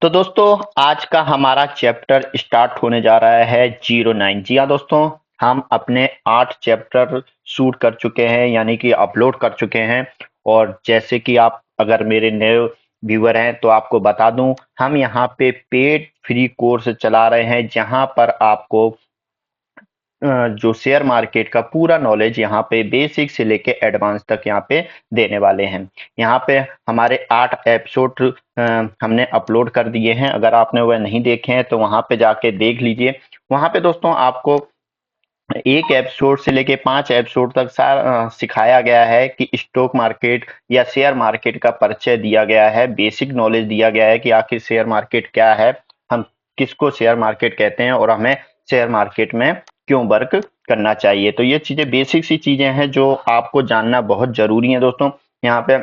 तो दोस्तों आज का हमारा चैप्टर स्टार्ट होने जा रहा है 09। जी हाँ दोस्तों, हम अपने 8 चैप्टर शूट कर चुके हैं, यानी कि अपलोड कर चुके हैं। और जैसे कि आप अगर मेरे नए व्यूअर हैं तो आपको बता दूं, हम यहाँ पे पेड फ्री कोर्स चला रहे हैं जहाँ पर आपको जो शेयर मार्केट का पूरा नॉलेज यहाँ पे बेसिक से लेके एडवांस तक यहाँ पे देने वाले हैं। यहाँ पे हमारे 8 एपिसोड हमने अपलोड कर दिए हैं। अगर आपने वह नहीं देखे हैं तो वहां पे जाके देख लीजिए। वहां पे दोस्तों आपको एक एपिसोड से लेके 5 एपिसोड तक सिखाया गया है कि स्टॉक मार्केट या शेयर मार्केट का परिचय दिया गया है, बेसिक नॉलेज दिया गया है कि आखिर शेयर मार्केट क्या है, हम किसको शेयर मार्केट कहते हैं और हमें शेयर मार्केट में क्यों वर्क करना चाहिए। तो ये चीजें बेसिक सी चीजें हैं जो आपको जानना बहुत जरूरी है दोस्तों। यहाँ पे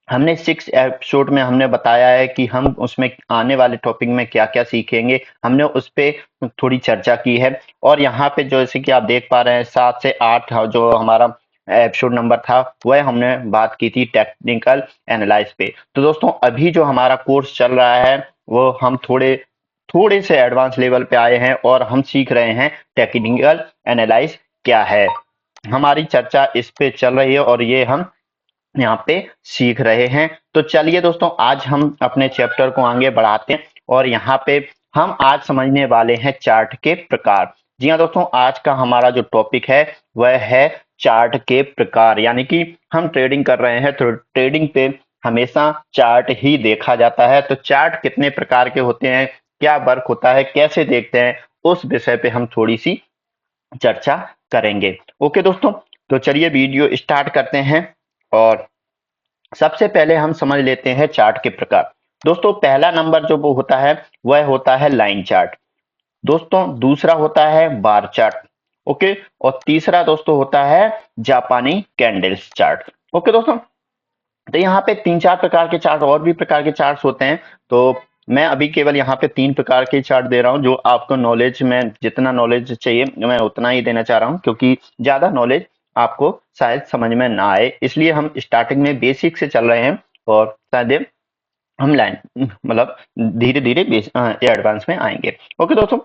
हमने 6 एपिसोड में हमने बताया है कि हम उसमें आने वाले टॉपिक में क्या क्या सीखेंगे, हमने उस पे थोड़ी चर्चा की है। और यहाँ पे जैसे कि आप देख पा रहे हैं 7 से 8 जो हमारा एपिसोड नंबर था वह हमने बात की थी टेक्निकल एनालाइज पे। तो दोस्तों अभी जो हमारा कोर्स चल रहा है वो हम थोड़े थोड़े से एडवांस लेवल पे आए हैं और हम सीख रहे हैं टेक्निकल एनालाइज क्या है। हमारी चर्चा इस पे चल रही है और ये हम यहाँ पे सीख रहे हैं। तो चलिए दोस्तों आज हम अपने चैप्टर को आगे बढ़ाते हैं और यहाँ पे हम आज समझने वाले हैं चार्ट के प्रकार। जी हाँ दोस्तों, आज का हमारा जो टॉपिक है वह है चार्ट के प्रकार, यानी कि हम ट्रेडिंग कर रहे हैं तो ट्रेडिंग पे हमेशा चार्ट ही देखा जाता है। तो चार्ट कितने प्रकार के होते हैं, क्या वर्क होता है, कैसे देखते हैं, उस विषय पे हम थोड़ी सी चर्चा करेंगे। ओके दोस्तों, तो चलिए वीडियो स्टार्ट करते हैं। और सबसे पहले हम समझ लेते हैं चार्ट के प्रकार। दोस्तों पहला नंबर जो वो होता है वह होता है लाइन चार्ट। दोस्तों दूसरा होता है बार चार्ट। ओके, और तीसरा दोस्तों होता है जापानी कैंडल्स चार्ट। ओके दोस्तों, तो यहाँ पे 3-4 प्रकार के चार्ट और भी प्रकार के चार्ट्स होते हैं। तो मैं अभी केवल यहाँ पे 3 प्रकार के चार्ट दे रहा हूँ, जो आपको नॉलेज में जितना नॉलेज चाहिए मैं उतना ही देना चाह रहा हूँ, क्योंकि ज्यादा नॉलेज आपको शायद समझ में ना आए, इसलिए हम स्टार्टिंग में बेसिक से चल रहे हैं और शायद हम लाइन मतलब धीरे धीरे एडवांस में आएंगे। ओके दोस्तों,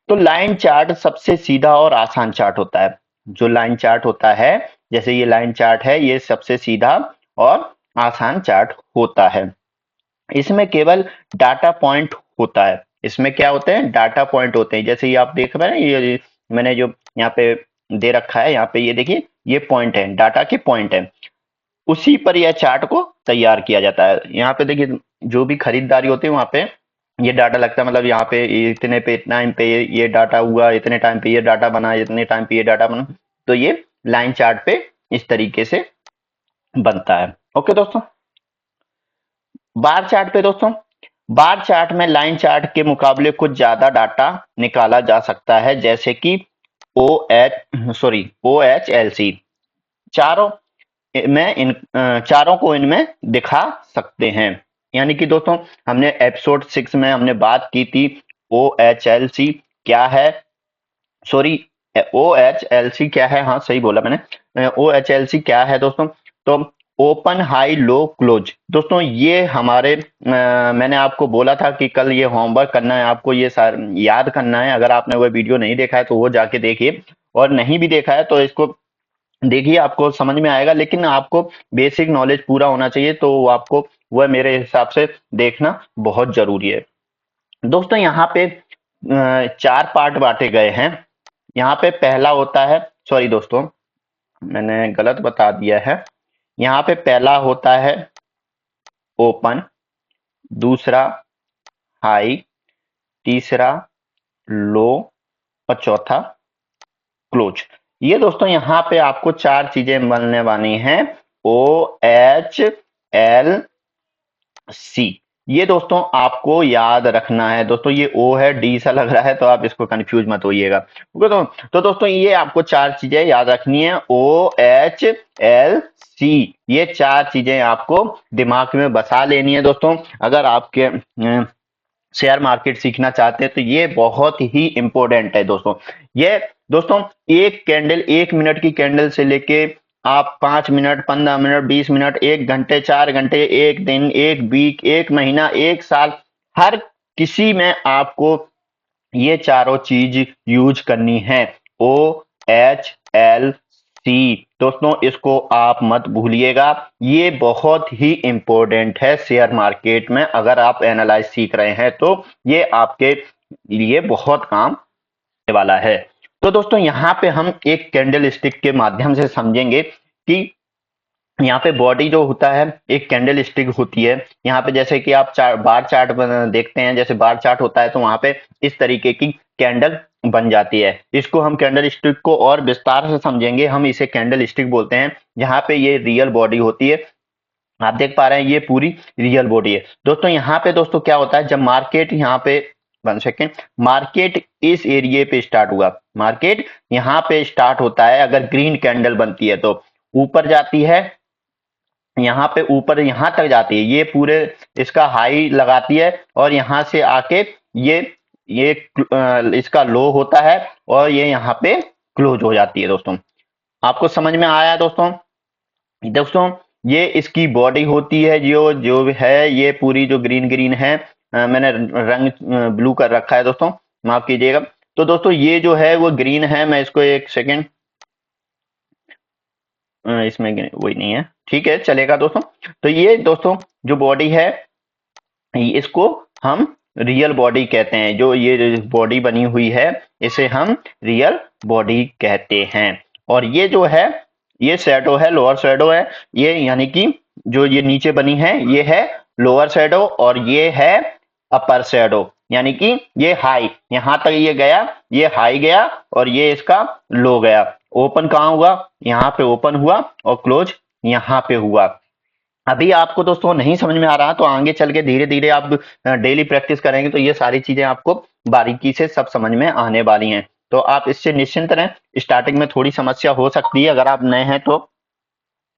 तो लाइन चार्ट सबसे सीधा और आसान चार्ट होता है। जो लाइन चार्ट होता है, जैसे ये लाइन चार्ट है, ये सबसे सीधा और आसान चार्ट होता है। इसमें केवल डाटा पॉइंट होता है। इसमें क्या होते हैं, डाटा पॉइंट होते हैं। जैसे ये आप देख रहे हैं, ये मैंने जो यहाँ पे दे रखा है, यहाँ पे ये देखिए ये पॉइंट है, डाटा के पॉइंट है। उसी पर यह चार्ट को तैयार किया जाता है। यहाँ पे देखिए जो भी खरीदारी होती है वहां पे ये डाटा लगता है, मतलब यहाँ पे इतने पे इतना टाइम पे ये डाटा हुआ, इतने टाइम पे ये डाटा बना, इतने टाइम पे ये डाटा बना। तो ये लाइन चार्ट पे इस तरीके से बनता है। ओके दोस्तों, बार चार्ट पे दोस्तों, बार चार्ट में लाइन चार्ट के मुकाबले कुछ ज्यादा डाटा निकाला जा सकता है, जैसे कि OHLC। चारों में इन चारों को इनमें दिखा सकते हैं। यानी कि दोस्तों हमने एपिसोड 6 में हमने बात की थी OHLC क्या है, सॉरी OHLC क्या है, हाँ सही बोला मैंने। OHLC क्या है दोस्तों, तो ओपन हाई लो क्लोज। दोस्तों ये हमारे मैंने आपको बोला था कि कल ये होमवर्क करना है, आपको ये याद करना है। अगर आपने वो वीडियो नहीं देखा है तो वो जाके देखिए, और नहीं भी देखा है तो इसको देखिए, आपको समझ में आएगा। लेकिन आपको बेसिक नॉलेज पूरा होना चाहिए, तो आपको वह मेरे हिसाब से देखना बहुत जरूरी है। दोस्तों यहाँ पे 4 पार्ट बांटे गए हैं। यहाँ पे पहला होता है, सॉरी दोस्तों मैंने गलत बता दिया है। यहाँ पे पहला होता है ओपन, दूसरा हाई, तीसरा लो और चौथा क्लोज। ये दोस्तों यहाँ पे आपको 4 चीजें मिलने वाली हैं, OHLC। ये दोस्तों आपको याद रखना है। दोस्तों ये O है, D सा लग रहा है तो आप इसको कंफ्यूज मत होइएगा। तो दोस्तों ये आपको 4 चीजें याद रखनी है, OHLC। ये 4 चीजें आपको दिमाग में बसा लेनी है दोस्तों। अगर आपके शेयर मार्केट सीखना चाहते हैं तो ये बहुत ही इंपॉर्टेंट है दोस्तों। ये दोस्तों एक कैंडल, 1 मिनट की कैंडल से लेके आप 5 मिनट, 15 मिनट, 20 मिनट, 1 घंटे, 4 घंटे, 1 दिन, 1 वीक, 1 महीना, 1 साल, हर किसी में आपको ये चारों चीज यूज करनी है, OHLC। दोस्तों इसको आप मत भूलिएगा, ये बहुत ही इंपॉर्टेंट है शेयर मार्केट में। अगर आप एनालाइज सीख रहे हैं तो ये आपके लिए बहुत काम आने वाला है। तो दोस्तों यहाँ पे हम एक कैंडल स्टिक के माध्यम से समझेंगे कि यहाँ पे बॉडी जो होता है एक कैंडल स्टिक होती है। यहाँ पे जैसे कि आप बार चार्ट देखते हैं, जैसे बार चार्ट होता है तो वहां पे इस तरीके की कैंडल बन जाती है। इसको हम कैंडल स्टिक को और विस्तार से समझेंगे, हम इसे कैंडल स्टिक बोलते हैं। यहाँ पे ये रियल बॉडी होती है, आप देख पा रहे हैं ये पूरी रियल बॉडी है। दोस्तों यहाँ पे दोस्तों क्या होता है, जब मार्केट यहाँ पे 1 सेकेंड, मार्केट इस एरिया पे स्टार्ट हुआ, मार्केट यहाँ पे स्टार्ट होता है, अगर ग्रीन कैंडल बनती है तो ऊपर जाती है, यहाँ पे ऊपर यहाँ तक जाती है, ये पूरे इसका हाई लगाती है और यहाँ से आके ये इसका लो होता है और ये यहाँ पे क्लोज हो जाती है। दोस्तों आपको समझ में आया दोस्तों? दोस्तों ये इसकी बॉडी होती है, जो जो है ये पूरी जो ग्रीन ग्रीन है, मैंने रंग ब्लू कर रखा है दोस्तों, माफ कीजिएगा। तो दोस्तों ये जो है वो ग्रीन है, मैं इसको 1 सेकेंड, इसमें वही नहीं है, ठीक है चलेगा दोस्तों। तो ये दोस्तों जो बॉडी है इसको हम रियल बॉडी कहते हैं, जो ये बॉडी बनी हुई है इसे हम रियल बॉडी कहते हैं। और ये जो है ये शैडो है, लोअर शैडो है ये, यानी कि जो ये नीचे बनी है ये है लोअर शैडो और ये है अपर शैडो, यानी कि ये हाई, यहां तक ये गया, ये हाई गया और ये इसका लो गया। ओपन कहाँ हुआ, यहाँ पे ओपन हुआ और क्लोज यहाँ पे हुआ। अभी आपको दोस्तों नहीं समझ में आ रहा तो आगे चल के धीरे धीरे आप डेली प्रैक्टिस करेंगे तो ये सारी चीजें आपको बारीकी से सब समझ में आने वाली हैं। तो आप इससे निश्चिंत रहें, स्टार्टिंग में थोड़ी समस्या हो सकती है अगर आप नए हैं तो,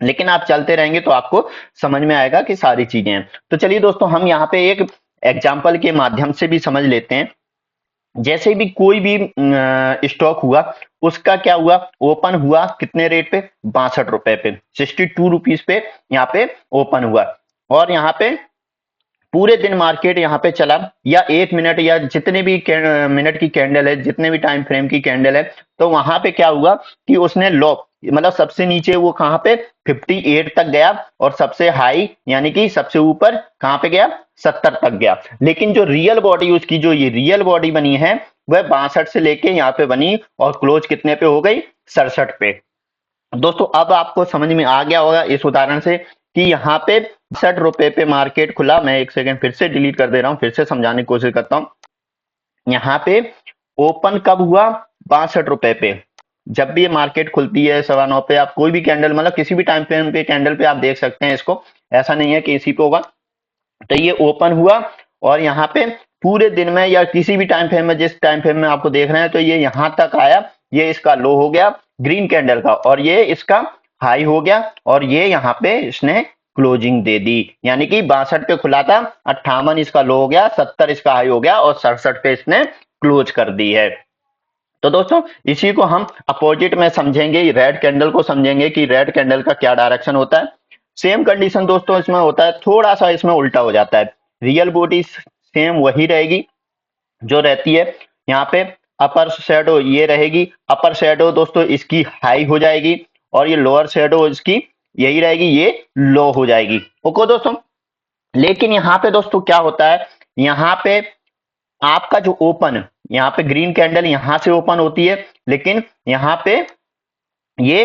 लेकिन आप चलते रहेंगे तो आपको समझ में आएगा कि सारी चीजें हैं। तो चलिए दोस्तों हम यहाँ पे एक एग्जाम्पल के माध्यम से भी समझ लेते हैं। जैसे भी कोई भी स्टॉक हुआ, उसका क्या हुआ, ओपन हुआ कितने रेट पे, 62 रुपए पे, 62 रुपीज पे यहाँ पे ओपन हुआ। और यहाँ पे पूरे दिन मार्केट यहाँ पे चला, या 1 मिनट या जितने भी मिनट की कैंडल है, जितने भी टाइम फ्रेम की कैंडल है, तो वहां पे क्या हुआ कि उसने लो, मतलब सबसे नीचे वो कहाँ पे 58 तक गया और सबसे हाई यानी कि सबसे ऊपर कहाँ पे गया, 70 तक गया। लेकिन जो रियल बॉडी उसकी, जो ये रियल बॉडी बनी है वह 62 से लेके यहाँ पे बनी और क्लोज कितने पे हो गई, 67 पे। दोस्तों अब आपको समझ में आ गया होगा इस उदाहरण से कि यहाँ पे 62 रुपए पे मार्केट खुला। मैं 1 सेकेंड फिर से डिलीट कर दे रहा हूं, फिर से समझाने की कोशिश करता हूं। यहाँ पे ओपन कब हुआ, 62 रुपए पे। जब भी ये मार्केट खुलती है 9:15 पे, आप कोई भी कैंडल, मतलब किसी भी टाइम फ्रेम पे कैंडल पे आप देख सकते हैं इसको, ऐसा नहीं है कि इसी पे होगा। तो ये ओपन हुआ और यहाँ पे पूरे दिन में या किसी भी टाइम फ्रेम में, जिस टाइम फ्रेम में आपको देख रहे हैं, तो ये यहां तक आया, ये इसका लो हो गया ग्रीन कैंडल का और ये इसका हाई हो गया और ये यहाँ पे इसने क्लोजिंग दे दी, यानी कि 62 पे खुला था, 58 इसका लो हो गया, 70 इसका हाई हो गया और 67 पे इसने क्लोज कर दी है। तो दोस्तों इसी को हम अपोजिट में समझेंगे, रेड कैंडल को समझेंगे कि रेड कैंडल का क्या डायरेक्शन होता है। सेम कंडीशन दोस्तों इसमें होता है, थोड़ा सा इसमें उल्टा हो जाता है। रियल बॉडी सेम वही रहेगी जो रहती है, यहाँ पे अपर शेडो ये रहेगी, अपर शेडो दोस्तों इसकी हाई हो जाएगी और ये लोअर शेडो इसकी यही रहेगी, ये लो हो जाएगी। ओके दोस्तों, लेकिन यहाँ पे दोस्तों क्या होता है, यहाँ पे आपका जो ओपन, यहाँ पे ग्रीन कैंडल यहां से ओपन होती है, लेकिन यहाँ पे ये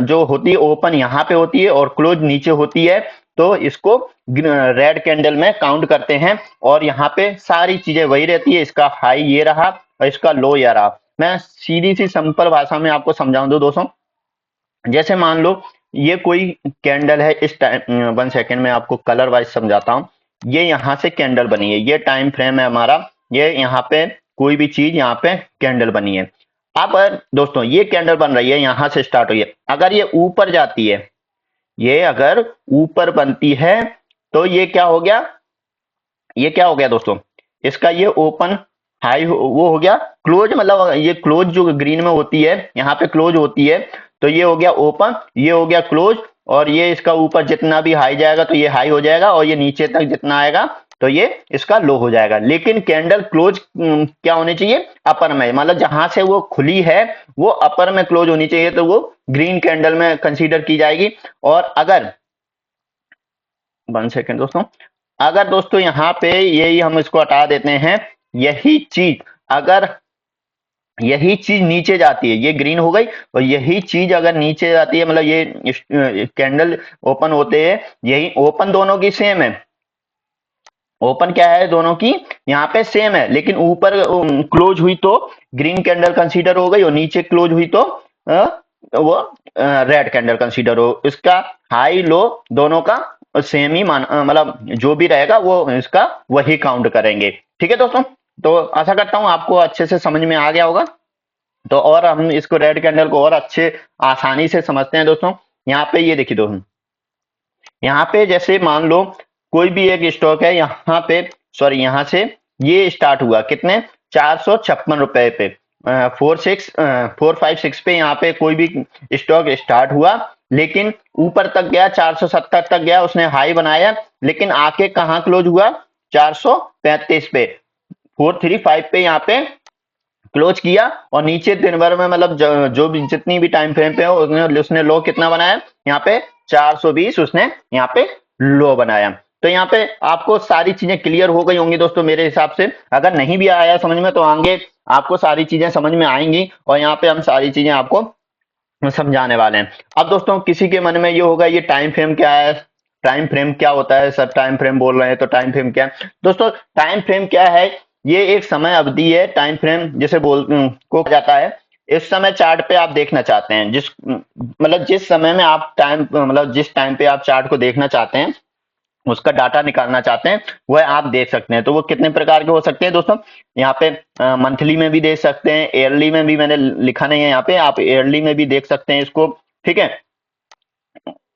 जो होती है ओपन यहाँ पे होती है और क्लोज नीचे होती है, तो इसको रेड कैंडल में काउंट करते हैं। और यहाँ पे सारी चीजें वही रहती है, इसका हाई ये रहा और इसका लो ये रहा। मैं सीधी सी सिंपल भाषा में आपको समझाऊं दो दोस्तों, जैसे मान लो ये कोई कैंडल है, इस टाइम 1 सेकेंड में आपको कलर वाइज समझाता हूं। ये यहां से कैंडल बनी है, ये टाइम फ्रेम है हमारा, ये यहाँ पे कोई भी चीज यहाँ पे कैंडल बनी है। अब दोस्तों ये कैंडल बन रही है, यहां से स्टार्ट हुई है, अगर ये ऊपर जाती है, ये अगर ऊपर बनती है तो ये क्या हो गया, ये क्या हो गया दोस्तों, इसका ये ओपन हाई वो हो गया क्लोज, मतलब ये क्लोज जो ग्रीन में होती है यहाँ पे क्लोज होती है, तो ये हो गया ओपन, ये हो गया क्लोज और ये इसका ऊपर जितना भी हाई जाएगा तो ये हाई हो जाएगा, और ये नीचे तक जितना आएगा तो ये इसका लो हो जाएगा। लेकिन कैंडल क्लोज क्या होनी चाहिए, अपर में, मतलब जहां से वो खुली है वो अपर में क्लोज होनी चाहिए, तो वो ग्रीन कैंडल में कंसीडर की जाएगी। और अगर 1 सेकेंड दोस्तों, अगर दोस्तों यहाँ पे यही हम इसको हटा देते हैं, यही चीज अगर यही चीज नीचे जाती है, ये ग्रीन हो गई, और यही चीज अगर नीचे जाती है, मतलब ये कैंडल ओपन होते हैं, यही ओपन दोनों की सेम है, ओपन क्या है दोनों की यहाँ पे सेम है, लेकिन ऊपर क्लोज हुई तो ग्रीन कैंडल कंसीडर हो गई, और नीचे क्लोज हुई तो वो रेड कैंडल कंसीडर हो। इसका हाई लो दोनों का सेम ही मान, मतलब जो भी रहेगा वो इसका वही काउंट करेंगे। ठीक है दोस्तों, तो आशा करता हूँ आपको अच्छे से समझ में आ गया होगा। तो और हम इसको रेड कैंडल को और अच्छे आसानी से समझते हैं दोस्तों। यहाँ पे ये देखिए दोस्तों, यहाँ पे जैसे मान लो कोई भी एक स्टॉक है, यहाँ पे सॉरी यहाँ से ये स्टार्ट हुआ कितने 456 रुपए पे, 456 पे यहाँ पे कोई भी स्टॉक स्टार्ट हुआ, लेकिन ऊपर तक गया 470 तक गया, उसने हाई बनाया, लेकिन आके कहाँ क्लोज हुआ 435 पे, 435 पे यहाँ पे क्लोज किया, और नीचे दिन भर में मतलब जो भी जितनी भी टाइम फ्रेम पे हो उसने लो कितना बनाया यहाँ पे 420 उसने यहाँ पे लो बनाया। तो यहाँ पे आपको सारी चीजें क्लियर हो गई होंगी दोस्तों मेरे हिसाब से। अगर नहीं भी आया समझ में तो आगे आपको सारी चीजें समझ में आएंगी, और यहाँ पे हम सारी चीजें आपको समझाने वाले हैं। अब दोस्तों किसी के मन में ये होगा ये टाइम फ्रेम क्या है, टाइम फ्रेम क्या होता है सर, टाइम फ्रेम बोल रहे हैं तो टाइम फ्रेम क्या है। दोस्तों टाइम फ्रेम क्या है, ये एक समय अवधि है, टाइम फ्रेम जिसे को कहा जाता है। इस समय चार्ट पे आप देखना चाहते हैं, मतलब जिस समय में आप टाइम, मतलब जिस टाइम पे आप चार्ट को देखना चाहते हैं, उसका डाटा निकालना चाहते हैं, वह आप देख सकते हैं। तो वो कितने प्रकार के हो सकते हैं दोस्तों, यहाँ पे मंथली में भी देख सकते हैं, ईयरली में भी मैंने लिखा नहीं है यहाँ पे, आप ईयरली में भी देख सकते हैं इसको। ठीक है,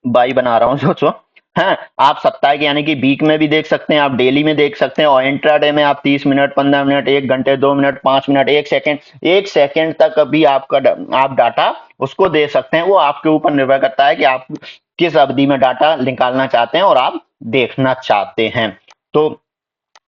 बाई बना रहा हूँ सोचो। हाँ, आप साप्ताहिक यानी कि वीक में भी देख सकते हैं, आप डेली में देख सकते हैं, और इंट्राडे में आप 30 मिनट, 15 मिनट, 1 घंटे, 2 मिनट, 5 मिनट, 1 सेकंड तक भी आपका आप डाटा उसको दे सकते हैं। वो आपके ऊपर निर्भर करता है कि आप किस अवधि में डाटा निकालना चाहते हैं और आप देखना चाहते हैं। तो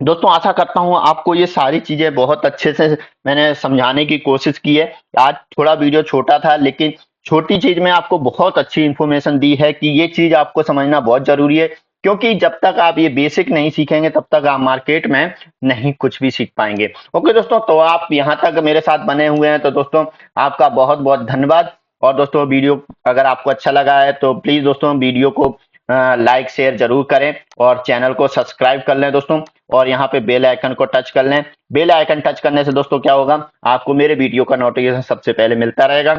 दोस्तों आशा करता हूं आपको ये सारी चीजें बहुत अच्छे से मैंने समझाने की कोशिश की है। आज थोड़ा वीडियो छोटा था, लेकिन छोटी चीज में आपको बहुत अच्छी इंफॉर्मेशन दी है कि ये चीज आपको समझना बहुत जरूरी है, क्योंकि जब तक आप ये बेसिक नहीं सीखेंगे तब तक आप मार्केट में नहीं कुछ भी सीख पाएंगे। ओके दोस्तों, तो आप यहाँ तक मेरे साथ बने हुए हैं तो दोस्तों आपका बहुत बहुत धन्यवाद। और दोस्तों वीडियो अगर आपको अच्छा लगा है तो प्लीज दोस्तों वीडियो को लाइक शेयर जरूर करें, और चैनल को सब्सक्राइब कर लें दोस्तों, और यहाँ पे बेल आइकन को टच कर लें। बेल आइकन टच करने से दोस्तों क्या होगा, आपको मेरे वीडियो का नोटिफिकेशन सबसे पहले मिलता रहेगा।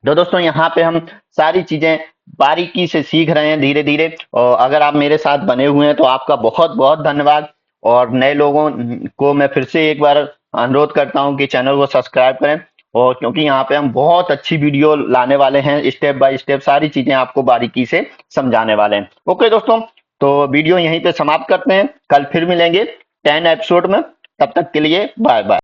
तो दोस्तों यहाँ पे हम सारी चीजें बारीकी से सीख रहे हैं धीरे धीरे, और अगर आप मेरे साथ बने हुए हैं तो आपका बहुत बहुत धन्यवाद। और नए लोगों को मैं फिर से एक बार अनुरोध करता हूँ कि चैनल को सब्सक्राइब करें, और क्योंकि यहाँ पे हम बहुत अच्छी वीडियो लाने वाले हैं, स्टेप बाय स्टेप सारी चीजें आपको बारीकी से समझाने वाले हैं। ओके दोस्तों, तो वीडियो यहीं पे समाप्त करते हैं, कल फिर मिलेंगे 10 एपिसोड में, तब तक के लिए बाय बाय।